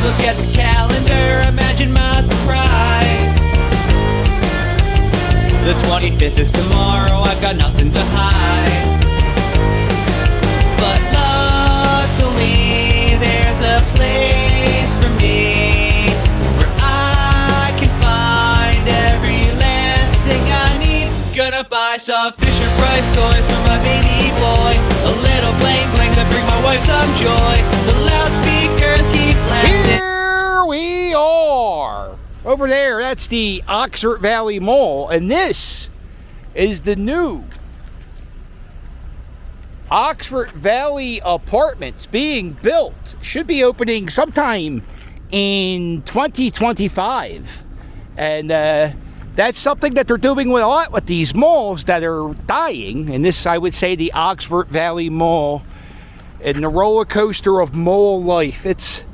Look at the calendar, imagine my surprise. The 25th is tomorrow, I've got nothing to hide. But luckily, there's a place for me where I can find every last thing I need. Gonna buy some Fisher-Price toys for my baby boy, a little bling bling to bring my wife some joy. The loudspeakers keep blasting. Here we are. Over there, that's the Oxford Valley Mall, and this is the new Oxford Valley Apartments being built. Should be opening sometime in 2025. And that's something that they're doing with a lot with these malls that are dying. And this, I would say, the Oxford Valley Mall and the roller coaster of mall life. It's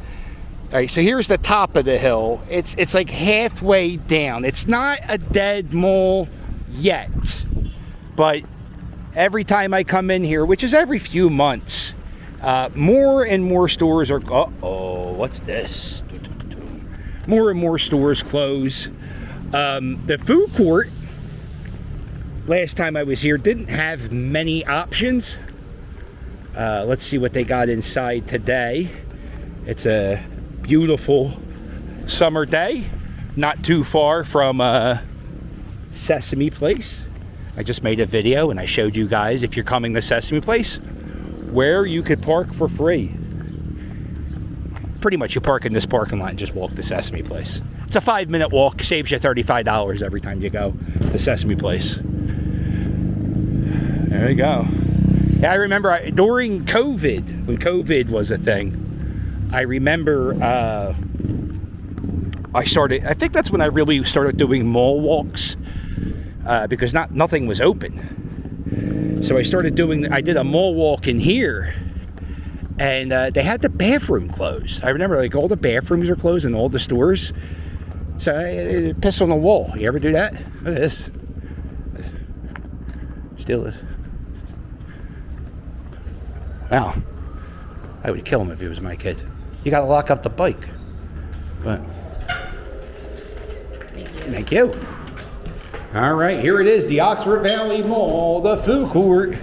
all right, so here's the top of the hill. It's like halfway down. It's not a dead mall yet, but every time I come in here, which is every few months, more and more stores are, what's this? More and more stores close. The food court, last time I was here, didn't have many options. Let's see what they got inside today. It's a beautiful summer day, not too far from Sesame Place. I just made a video and I showed you guys, if you're coming to Sesame Place, where you could park for free. Pretty much you park in this parking lot and just walk to Sesame Place. It's a 5-minute walk, saves you $35 every time you go to Sesame Place. There you go. Yeah, I remember during COVID, when COVID was a thing, I remember I think that's when I really started doing mall walks, because nothing was open. So I did a mall walk in here, and they had the bathroom closed. I remember, like, all the bathrooms are closed in all the stores. So I piss on the wall. You ever do that? Look at this. Still is. Wow. I would kill him if he was my kid. You gotta lock up the bike. But thank you. All right, here it is, the Oxford Valley Mall, the food court.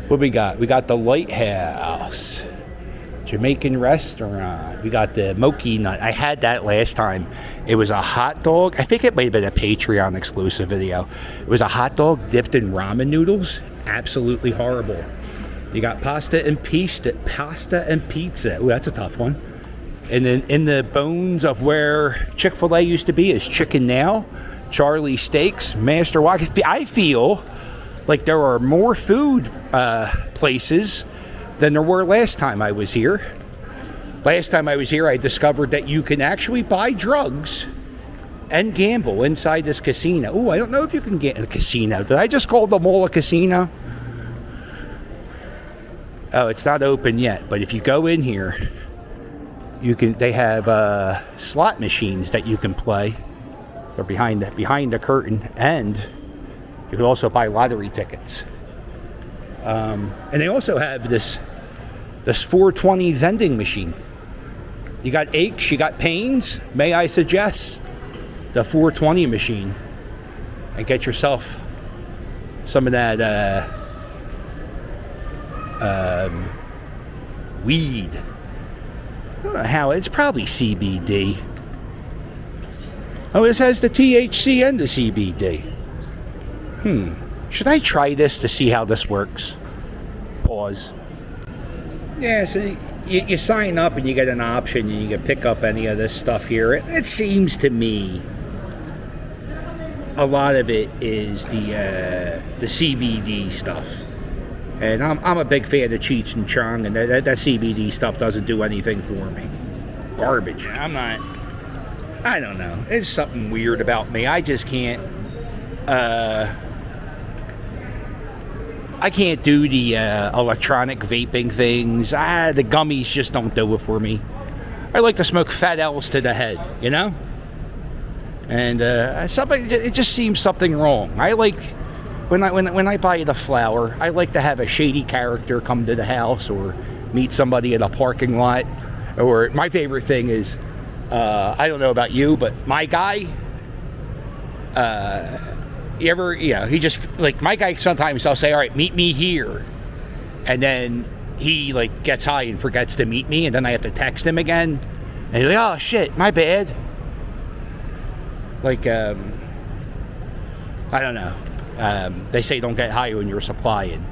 What we got? We got the Lighthouse Jamaican restaurant. We got the Moki Nut. I had that last time. It was a hot dog. I think it might have been a Patreon exclusive video. It was a hot dog dipped in ramen noodles. Absolutely horrible. You got pasta and pizza. Ooh, that's a tough one. And then in the bones of where Chick-fil-A used to be is Chicken Now, Charlie Steaks, Master Wok. I feel like there are more food places than there were last time I was here. Last time I was here, I discovered that you can actually buy drugs and gamble inside this casino. Ooh, I don't know if you can get in a casino. Did I just call the mall a casino? Oh, it's not open yet, but if you go in here, they have slot machines that you can play. They're behind the curtain, and you can also buy lottery tickets. And they also have this 420 vending machine. You got aches, you got pains. May I suggest the 420 machine and get yourself some of that weed. I don't know how. It's probably CBD. Oh, this has the THC and the CBD. Should I try this to see how this works? Pause. Yeah, so you sign up and you get an option and you can pick up any of this stuff here. It seems to me a lot of it is the CBD stuff. And I'm a big fan of Cheech and Chong, and that CBD stuff doesn't do anything for me. Garbage. I don't know. It's something weird about me. I just can't. I can't do the electronic vaping things. The gummies just don't do it for me. I like to smoke Fat L's to the head, you know? And it just seems something wrong. I like, when I buy the flower, I like to have a shady character come to the house or meet somebody in a parking lot. Or my favorite thing is, I don't know about you, but my guy, he just, like, my guy, sometimes I'll say, all right, meet me here. And then he, like, gets high and forgets to meet me, and then I have to text him again. And he's like, oh, shit, my bad. Like, I don't know. They say don't get high when you're supplying.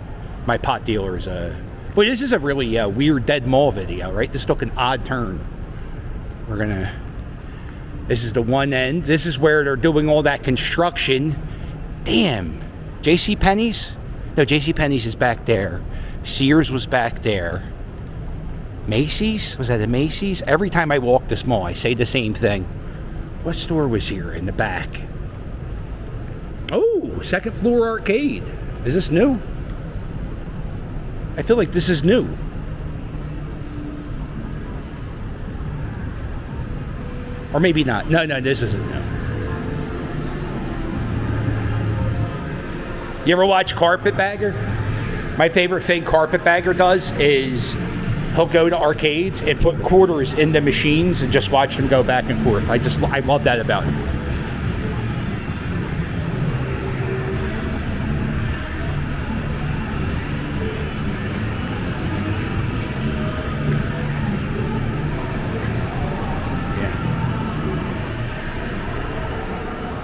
My pot dealer's well, this is a really weird dead mall video, right? This took an odd turn. This is the one end. This is where they're doing all that construction. Damn. JCPenney's? No, JCPenney's is back there. Sears was back there. Macy's? Was that a Macy's? Every time I walk this mall, I say the same thing. What store was here in the back? Oh, second floor arcade. Is this new? I feel like this is new. Or maybe not. No, this isn't new. You ever watch Carpetbagger? My favorite thing Carpetbagger does is he'll go to arcades and put quarters in the machines and just watch them go back and forth. I love that about him.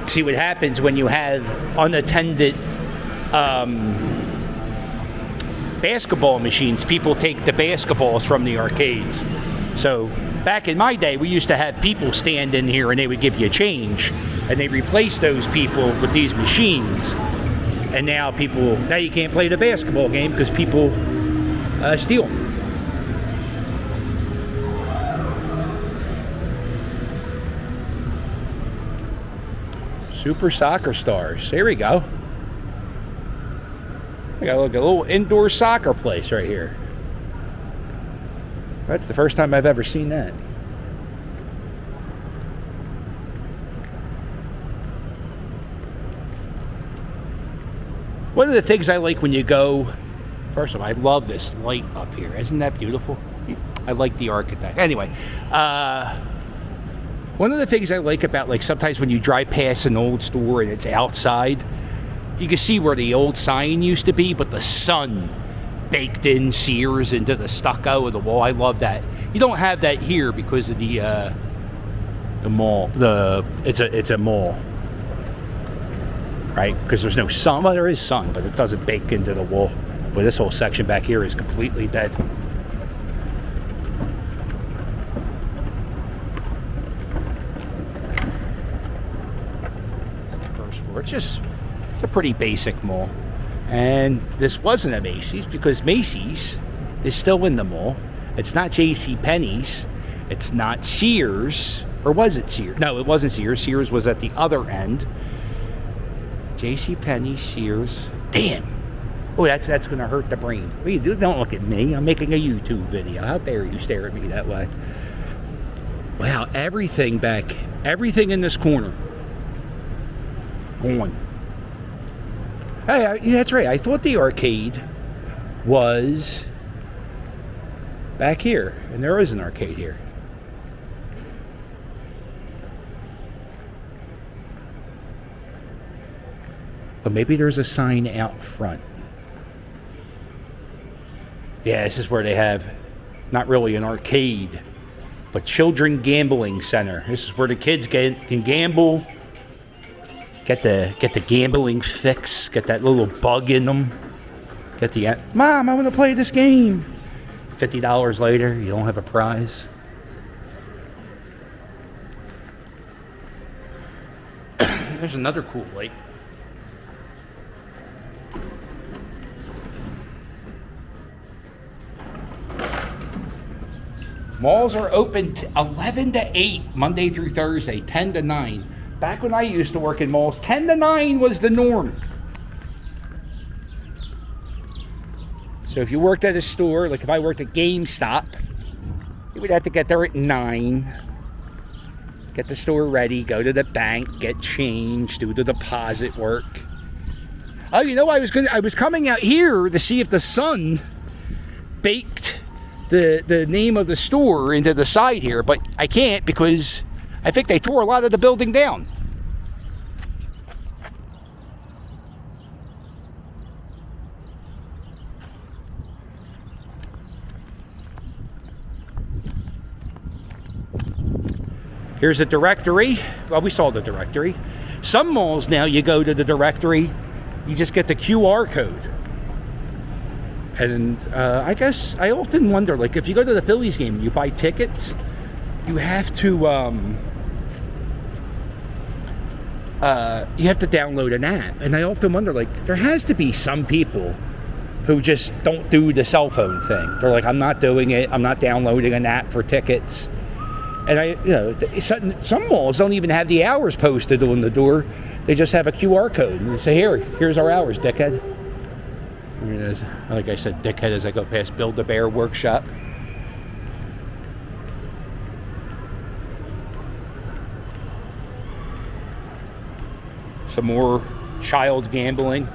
See what happens when you have unattended basketball machines. People take the basketballs from the arcades. So back in my day, we used to have people stand in here and they would give you change, and they replaced those people with these machines. And now you can't play the basketball game because people steal them. Super Soccer Stars. There we go. I got a little indoor soccer place right here. That's the first time I've ever seen that. One of the things I like when you go, first of all, I love this light up here. Isn't that beautiful? I like the architect. Anyway, one of the things I like about, like, sometimes when you drive past an old store and it's outside, you can see where the old sign used to be, but the sun baked in Sears into the stucco of the wall. I love that. You don't have that here because of the mall. It's a mall, right? Because there's no sun. Well, there is sun, but it doesn't bake into the wall. But this whole section back here is completely dead. It's a pretty basic mall. And this wasn't a Macy's because Macy's is still in the mall. It's not JCPenney's. It's not Sears. Or was it Sears? No, it wasn't Sears. Sears was at the other end. JCPenney, Sears. Damn. Oh, that's going to hurt the brain. Wait, don't look at me. I'm making a YouTube video. How dare you stare at me that way? Wow, everything in this corner. Gone. Hey, yeah, that's right. I thought the arcade was back here, and there is an arcade here. But maybe there's a sign out front. Yeah, this is where they have not really an arcade, but children gambling center. This is where the kids can gamble. Get the gambling fix. Get that little bug in them. Mom, I want to play this game. $50 later, you don't have a prize. There's another cool light. Malls are open 11 to 8, Monday through Thursday, 10 to 9. Back when I used to work in malls, 10 to 9 was the norm. So if you worked at a store, like if I worked at GameStop, you would have to get there at 9. Get the store ready, go to the bank, get change, do the deposit work. Oh, you know, I was coming out here to see if the sun baked the name of the store into the side here, but I can't because I think they tore a lot of the building down. Here's a directory. Well, we saw the directory. Some malls now, you go to the directory, you just get the QR code. And I guess I often wonder, like, if you go to the Phillies game and you buy tickets, you have to download an app. And I often wonder, like, there has to be some people who just don't do the cell phone thing. They're like, I'm not doing it. I'm not downloading an app for tickets. And some malls don't even have the hours posted on the door. They just have a QR code. And they say, here's our hours, dickhead. Here it is. Like I said, dickhead, as I go past Build-A-Bear Workshop. Some more child gambling.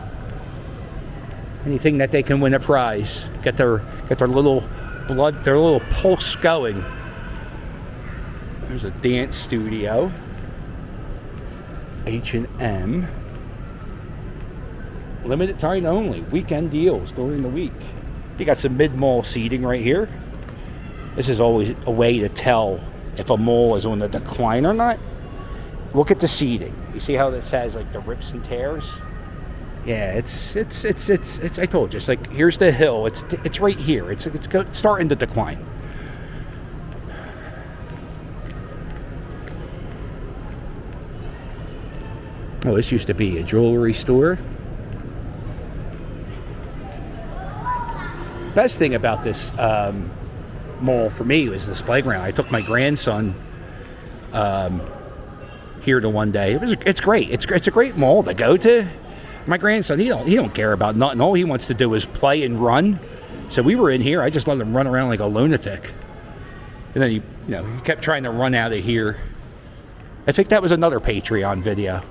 Anything that they can win a prize. Get their little blood, their little pulse going. There's a dance studio. H&M. Limited time only. Weekend deals during the week. You got some mid-mall seating right here. This is always a way to tell if a mall is on the decline or not. Look at the seating. You see how this has like the rips and tears? Yeah, it's I told you, it's like, here's the hill. It's right here. It's starting to decline. Oh, this used to be a jewelry store. Best thing about this mall for me was this playground. I took my grandson here to one day. It's great. It's a great mall to go to. My grandson, he don't care about nothing. All he wants to do is play and run. So we were in here. I just let him run around like a lunatic. And then he kept trying to run out of here. I think that was another Patreon video.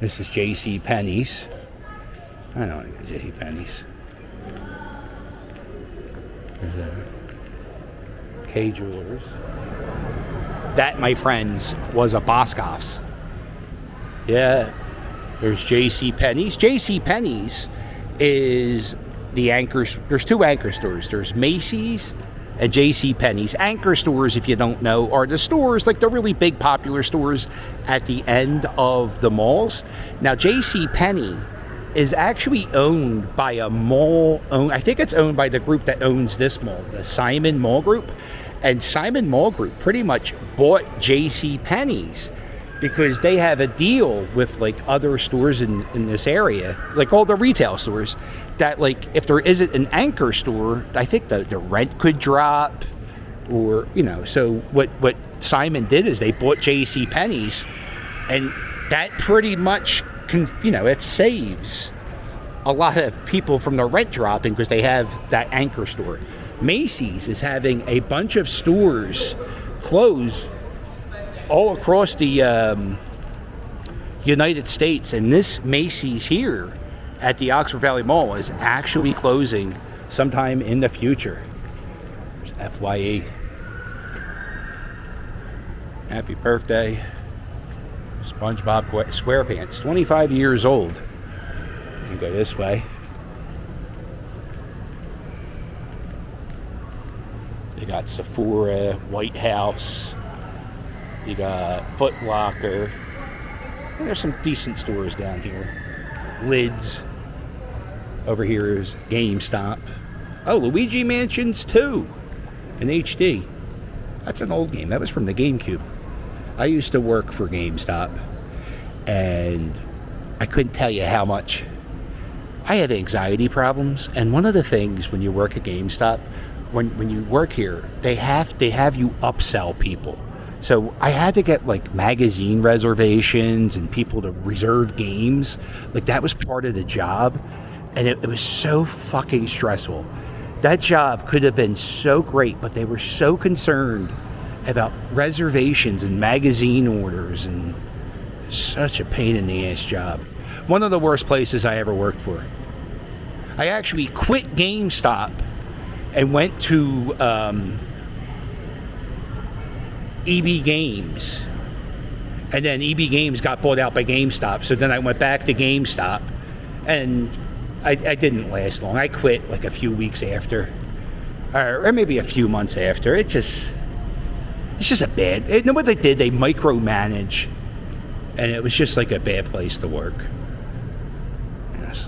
This is J.C. Penney's. I don't know, J.C. Penney's. There's a K Jewelers. That, my friends, was a Boscov's. Yeah. There's J.C. Penney's. J.C. Penney's is the anchors. There's two anchor stores. There's Macy's and J.C. Penney's. Anchor stores, if you don't know, are the stores, like the really big popular stores at the end of the malls. Now, J.C. Penney is actually owned by a mall. I think it's owned by the group that owns this mall, the Simon Mall Group. And Simon Mall Group pretty much bought J.C. Penney's because they have a deal with like other stores in this area, like all the retail stores, that like if there isn't an anchor store, I think the rent could drop, or so what Simon did is they bought J.C. Penney's, and that pretty much it saves a lot of people from the rent dropping because they have that anchor store. Macy's is having a bunch of stores close all across the United States, and this Macy's here at the Oxford Valley Mall is actually closing sometime in the future. There's FYE. Happy birthday, SpongeBob SquarePants, 25 years old. You can go this way. You got Sephora, White House. You got Foot Locker. And there's some decent stores down here. Lids. Over here is GameStop. Oh, Luigi Mansions 2 in HD. That's an old game. That was from the GameCube. I used to work for GameStop, and I couldn't tell you how much. I had anxiety problems, and one of the things when you work at GameStop, when you work here, they have you upsell people. So I had to get like magazine reservations and people to reserve games. Like that was part of the job, and it was so fucking stressful. That job could have been so great, but they were so concerned about reservations and magazine orders, and such a pain in the ass job. One of the worst places I ever worked for. I actually quit GameStop and went to EB Games. And then EB Games got bought out by GameStop. So then I went back to GameStop. And I didn't last long. I quit like a few weeks after. Or maybe a few months after. It's just a bad... You know what they did? They micromanage. And it was just like a bad place to work. Yes.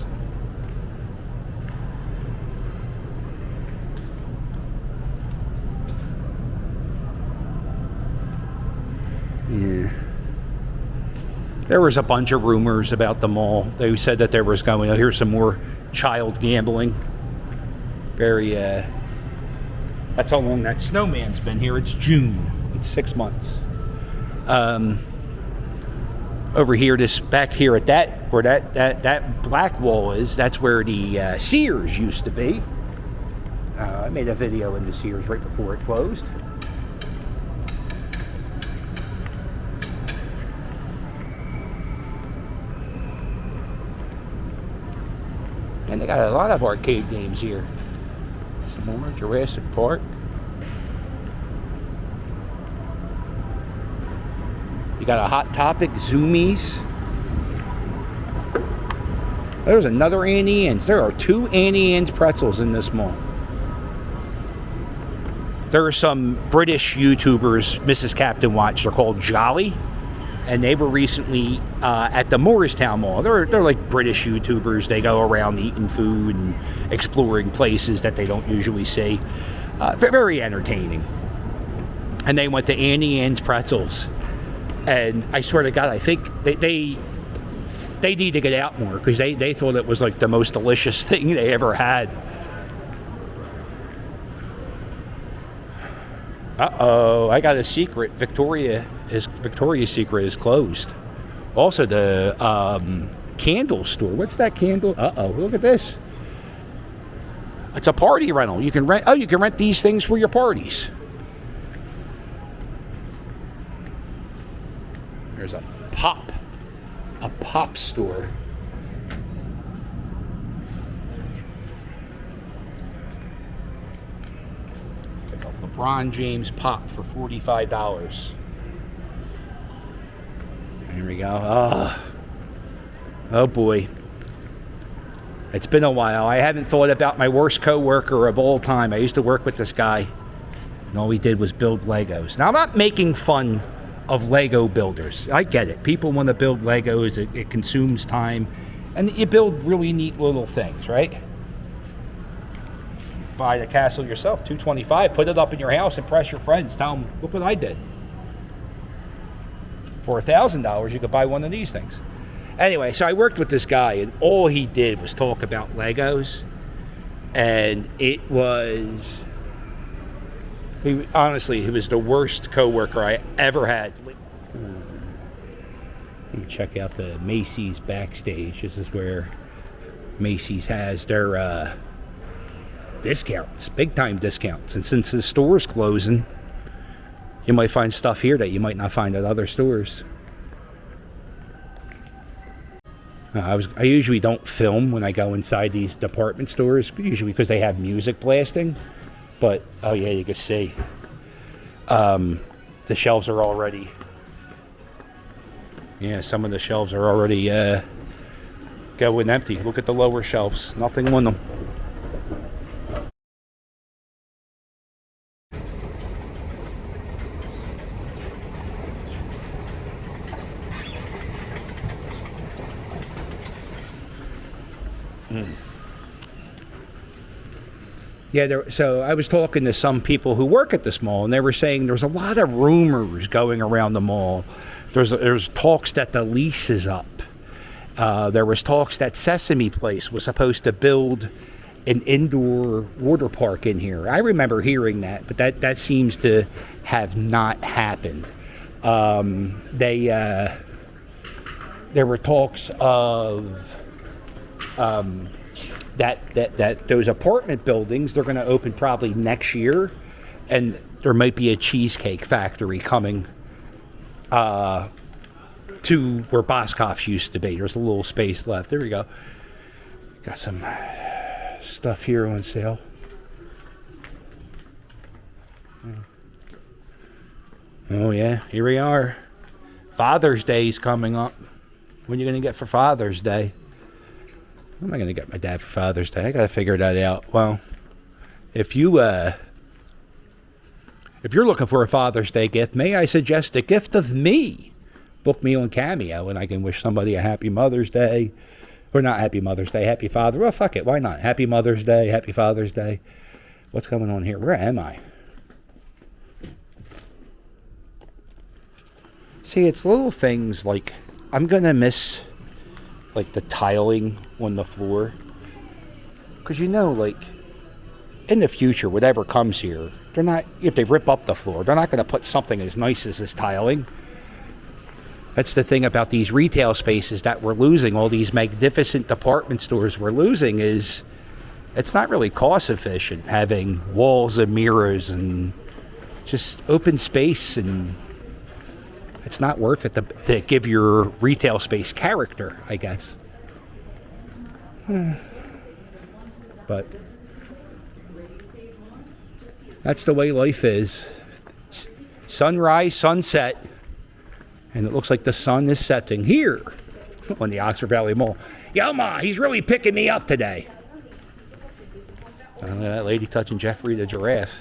Yeah. There was a bunch of rumors about the mall. They said that there was going... here's some more child gambling. Very, that's how long that snowman's been here. It's June. It's 6 months. Over here, back here at that, where that black wall is, that's where the Sears used to be. I made a video in the Sears right before it closed. And they got a lot of arcade games here. Some more Jurassic Park. You got a Hot Topic, Zoomies. There's another Annie Ann's. There are 2 Annie Ann's pretzels in this mall. There are some British YouTubers, Mrs. Captain Watch, they're called Jolly. And they were recently at the Morristown Mall. They're like British YouTubers. They go around eating food and exploring places that they don't usually see. Very entertaining. And they went to Annie Ann's Pretzels. And I swear to God, I think they need to get out more because they thought it was like the most delicious thing they ever had. Uh-oh, I got a secret. Victoria's Secret is closed. Also, the candle store. What's that candle? Uh-oh, look at this. It's a party rental. You can rent these things for your parties. There's a pop store. LeBron James pop for $45. There we go. Oh boy. It's been a while. I haven't thought about my worst coworker of all time. I used to work with this guy, and all he did was build Legos. Now, I'm not making fun of Lego builders. I get it. People want to build Legos. It consumes time, and you build really neat little things, right? Buy the castle yourself, $225. Put it up in your house, impress your friends. Tell them, look what I did. For $1,000, you could buy one of these things. Anyway, so I worked with this guy, and all he did was talk about Legos. And it was... honestly, he was the worst coworker I ever had. Let me check out the Macy's backstage. This is where Macy's has their... discounts, big time discounts. And since the store's closing, you might find stuff here that you might not find at other stores. I usually don't film when I go inside these department stores, usually because they have music blasting. But oh yeah, you can see the shelves are already. Yeah, some of the shelves are already going empty. Look at the lower shelves, nothing on them. Yeah, so I was talking to some people who work at this mall, and they were saying there's a lot of rumors going around the mall. There's talks that the lease is up. There was talks that Sesame Place was supposed to build an indoor water park in here. I remember hearing that, but that seems to have not happened. There were talks of that those apartment buildings, they're going to open probably next year, and there might be a cheesecake factory coming to where Boscov's used to be. There's a little space left. There we go. Got some stuff here on sale. Oh yeah, here we are. Father's Day's coming up. What are you going to get for Father's Day? What am I going to get my dad for Father's Day? I got to figure that out. Well, if you're looking for a Father's Day gift, may I suggest a gift of me? Book me on Cameo, and I can wish somebody a Happy Mother's Day. Or not Happy Mother's Day, Happy Father. Well, fuck it. Why not? Happy Mother's Day, Happy Father's Day. What's going on here? Where am I? See, it's little things like I'm going to miss like the tiling on the floor. Because you know, like in the future, whatever comes here, they're not, if they rip up the floor, they're not going to put something as nice as this tiling. That's the thing about these retail spaces that we're losing, all these magnificent department stores we're losing, is it's not really cost efficient having walls and mirrors and just open space, and it's not worth it to give your retail space character, I guess. But that's the way life is. Sunrise, sunset. And it looks like the sun is setting here on the Oxford Valley Mall. Yo, Ma, he's really picking me up today. Look at that lady touching Jeffrey the giraffe.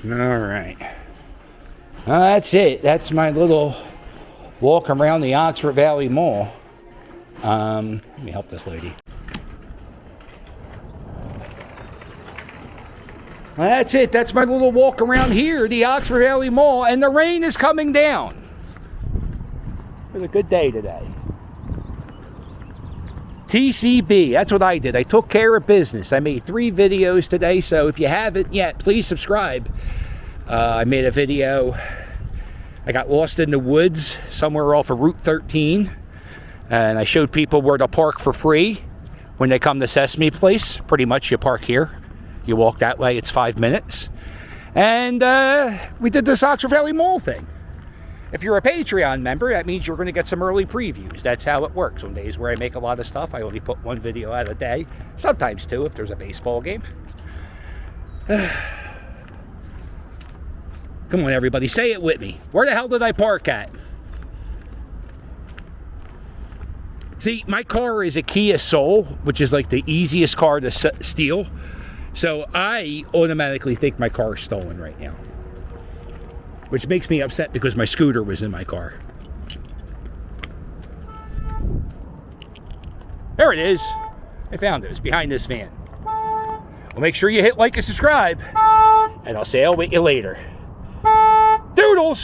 All right. That's it. That's my little walk around the Oxford Valley Mall. Let me help this lady. That's it. That's my little walk around here, the Oxford Valley Mall, and the rain is coming down. It was a good day today. TCB, that's what I did. I took care of business. I made 3 videos today, so if you haven't yet, please subscribe. I made a video. I got lost in the woods somewhere off of Route 13, and I showed people where to park for free when they come to Sesame Place. Pretty much you park here, you walk that way, it's 5 minutes. And we did this Oxford Valley Mall thing. If you're a Patreon member, that means you're going to get some early previews. That's how it works. On days where I make a lot of stuff, I only put 1 video out a day, sometimes 2 if there's a baseball game. Come on, everybody, say it with me. Where the hell did I park at? See, my car is a Kia Soul, which is like the easiest car to steal. So I automatically think my car is stolen right now. Which makes me upset because my scooter was in my car. There it is. I found it. It was behind this van. Well, make sure you hit like and subscribe. And I'll say I'll meet you later. Doodles!